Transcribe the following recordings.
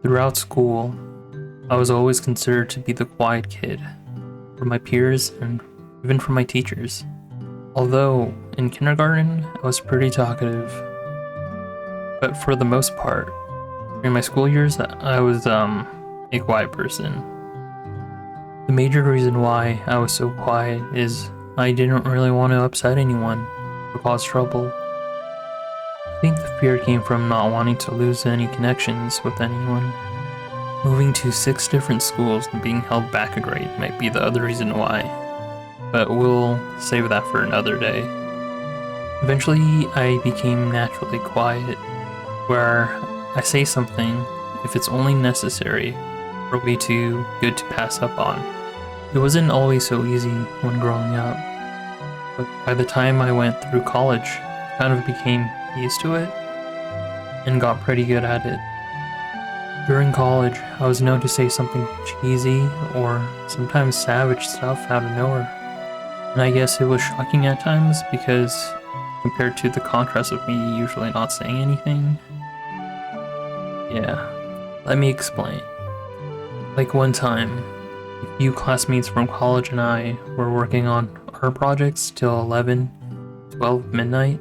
Throughout school, I was always considered to be the quiet kid from my peers and even from my teachers. Although in kindergarten, I was pretty talkative, but for the most part, during my school years, I was a quiet person. The major reason why I was so quiet is I didn't really want to upset anyone or cause trouble. I think the fear came from not wanting to lose any connections with anyone. Moving to 6 different schools and being held back a grade might be the other reason why, but we'll save that for another day. Eventually, I became naturally quiet, where I say something if it's only necessary or way too good to pass up on. It wasn't always so easy when growing up, but by the time I went through college, I kind of became used to it and got pretty good at it. During college, I was known to say something cheesy or sometimes savage stuff out of nowhere. And I guess it was shocking at times because compared to the contrast of me usually not saying anything. Yeah, let me explain. Like one time, a few classmates from college and I were working on art projects till 11, 12 midnight.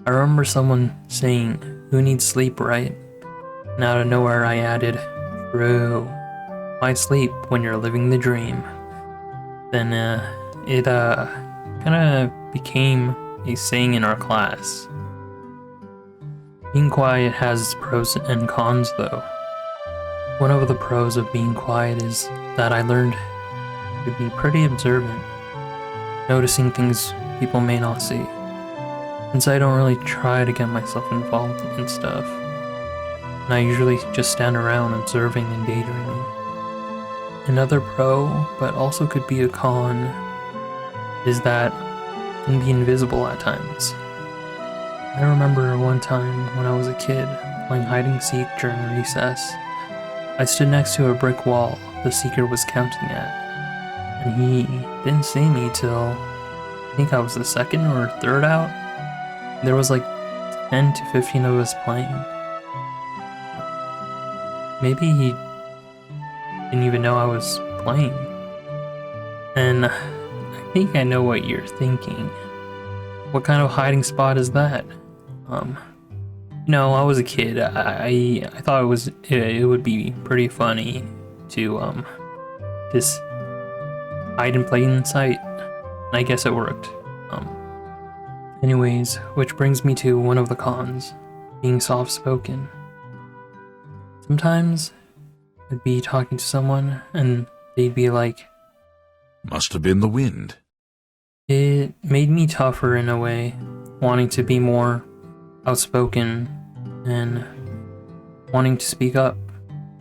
I remember someone saying, "Who needs sleep, right?" And out of nowhere I added, "True. Why sleep when you're living the dream?" Then it kinda became a saying in our class. Being quiet has its pros and cons though. One of the pros of being quiet is that I learned to be pretty observant, noticing things people may not see, since I don't really try to get myself involved in stuff. And I usually just stand around observing and daydreaming. Another pro, but also could be a con, is that I can be invisible at times. I remember one time when I was a kid playing hide and seek during recess. I stood next to a brick wall the seeker was counting at, and he didn't see me till I think I was the second or third out. There was like 10 to 15 of us playing. Maybe he didn't even know I was playing. And I think I know what you're thinking. What kind of hiding spot is that? I was a kid. I thought it would be pretty funny to just hide in plain sight. And I guess it worked. Anyways, which brings me to one of the cons, being soft-spoken. Sometimes I'd be talking to someone and they'd be like, "Must have been the wind." It made me tougher in a way, wanting to be more outspoken and wanting to speak up.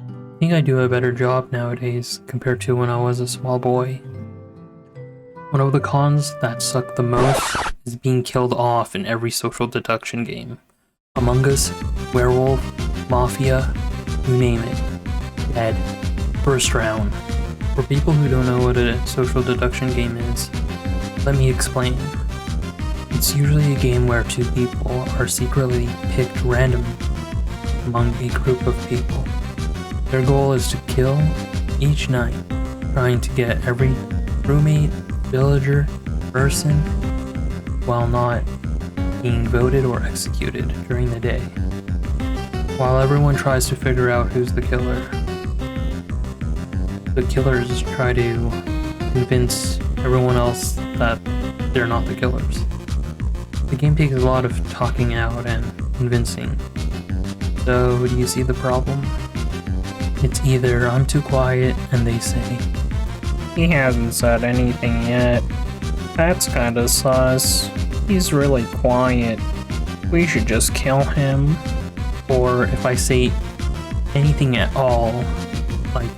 I think I do a better job nowadays compared to when I was a small boy. One of the cons that suck the most is being killed off in every social deduction game. Among Us, Werewolf, Mafia, you name it. Dead. First round. For people who don't know what a social deduction game is, let me explain. It's usually a game where 2 people are secretly picked randomly among a group of people. Their goal is to kill each night, trying to get every roommate, villager, person, while not being voted or executed during the day. While everyone tries to figure out who's the killer, the killers try to convince everyone else that they're not the killers. The game takes a lot of talking out and convincing. So, do you see the problem? It's either I'm too quiet and they say, "He hasn't said anything yet. That's kinda sus. He's really quiet. We should just kill him." or if I say anything at all, like,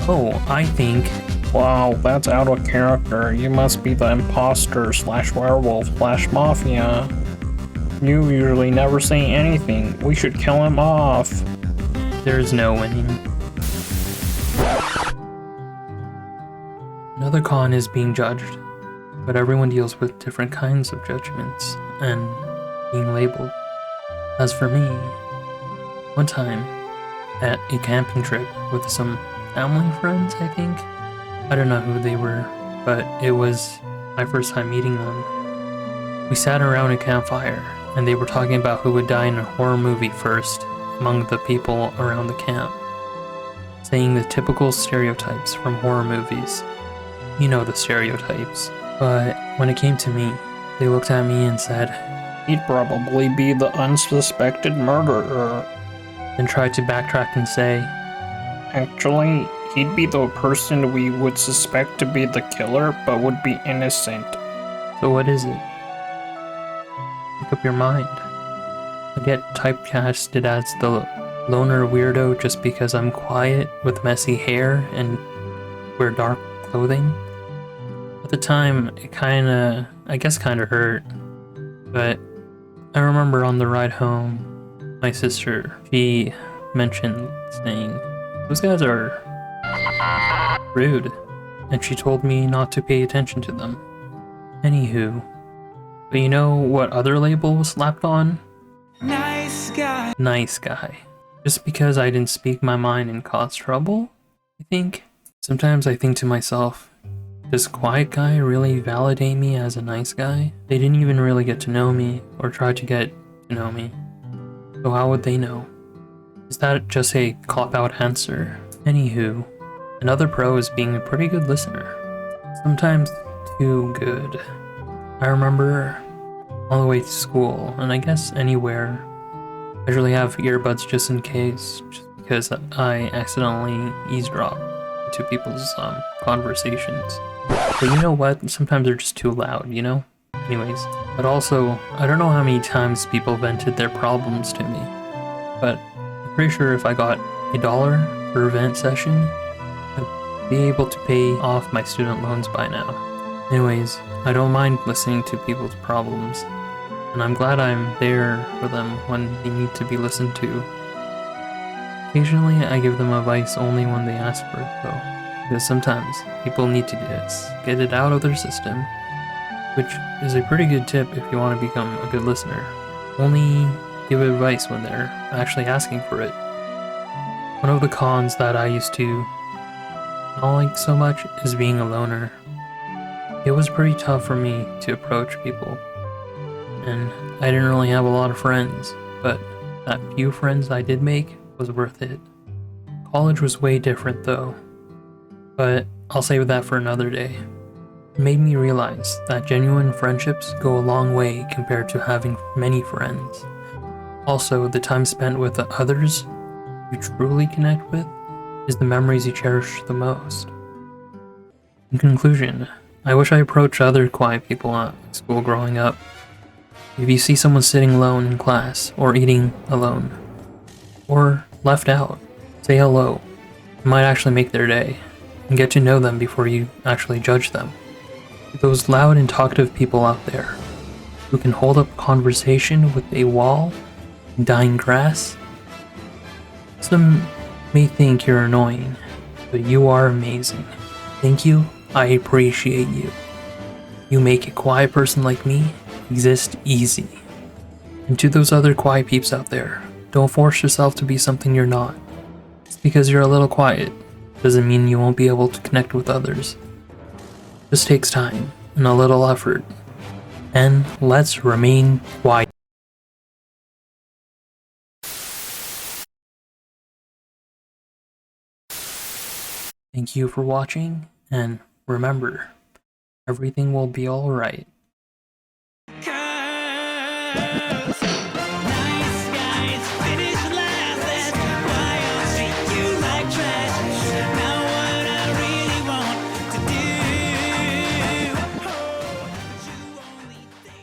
"Oh, I think..." "Wow, that's out of character. You must be the imposter / werewolf / mafia. You usually never say anything. We should kill him off." There's no winning. Another con is being judged, but everyone deals with different kinds of judgments and being labeled. As for me, one time, at a camping trip with some family friends, I think. I don't know who they were, but it was my first time meeting them. We sat around a campfire, and they were talking about who would die in a horror movie first among the people around the camp, saying the typical stereotypes from horror movies. You know the stereotypes. But when it came to me, they looked at me and said, He'd probably be the unsuspected murderer. and tried to backtrack and say, Actually, he'd be the person we would suspect to be the killer, but would be innocent. so what is it? Make up your mind. I get typecasted as the loner weirdo just because I'm quiet with messy hair and wear dark clothing. At the time, it kinda hurt, but I remember on the ride home, my sister, she mentioned saying, those guys are rude, and she told me not to pay attention to them. Anywho, but you know what other label was slapped on? Nice guy. Nice guy. Just because I didn't speak my mind and cause trouble, I think. Sometimes I think to myself, does quiet guy really validate me as a nice guy? They didn't even really get to know me or try to get to know me. So how would they know? Is that just a cop-out answer? Anywho, another pro is being a pretty good listener. Sometimes too good. I remember on the way to school, and I guess anywhere, I usually have earbuds just in case, just because I accidentally eavesdrop into people's conversations. But you know what? Sometimes they're just too loud, you know? Anyways, but also, I don't know how many times people vented their problems to me, but I'm pretty sure if I got $1 per vent session, I'd be able to pay off my student loans by now. Anyways, I don't mind listening to people's problems, and I'm glad I'm there for them when they need to be listened to. Occasionally, I give them advice only when they ask for it, though, because sometimes people need to just get it out of their system, which is a pretty good tip if you want to become a good listener. Only give advice when they're actually asking for it. One of the cons that I used to not like so much is being a loner. It was pretty tough for me to approach people, and I didn't really have a lot of friends, but that few friends I did make was worth it. College was way different though, but I'll save that for another day. It made me realize that genuine friendships go a long way compared to having many friends. Also, the time spent with the others you truly connect with is the memories you cherish the most. In conclusion, I wish I approached other quiet people at school growing up. If you see someone sitting alone in class, or eating alone, or left out, say hello. It might actually make their day, and get to know them before you actually judge them. Those loud and talkative people out there, who can hold up a conversation with a wall and dying grass. Some may think you're annoying, but you are amazing. Thank you, I appreciate you. You make a quiet person like me exist easy. And to those other quiet peeps out there, don't force yourself to be something you're not. Just because you're a little quiet doesn't mean you won't be able to connect with others. It just takes time and a little effort. And let's remain quiet. Thank you for watching, and remember, everything will be alright. 'Cause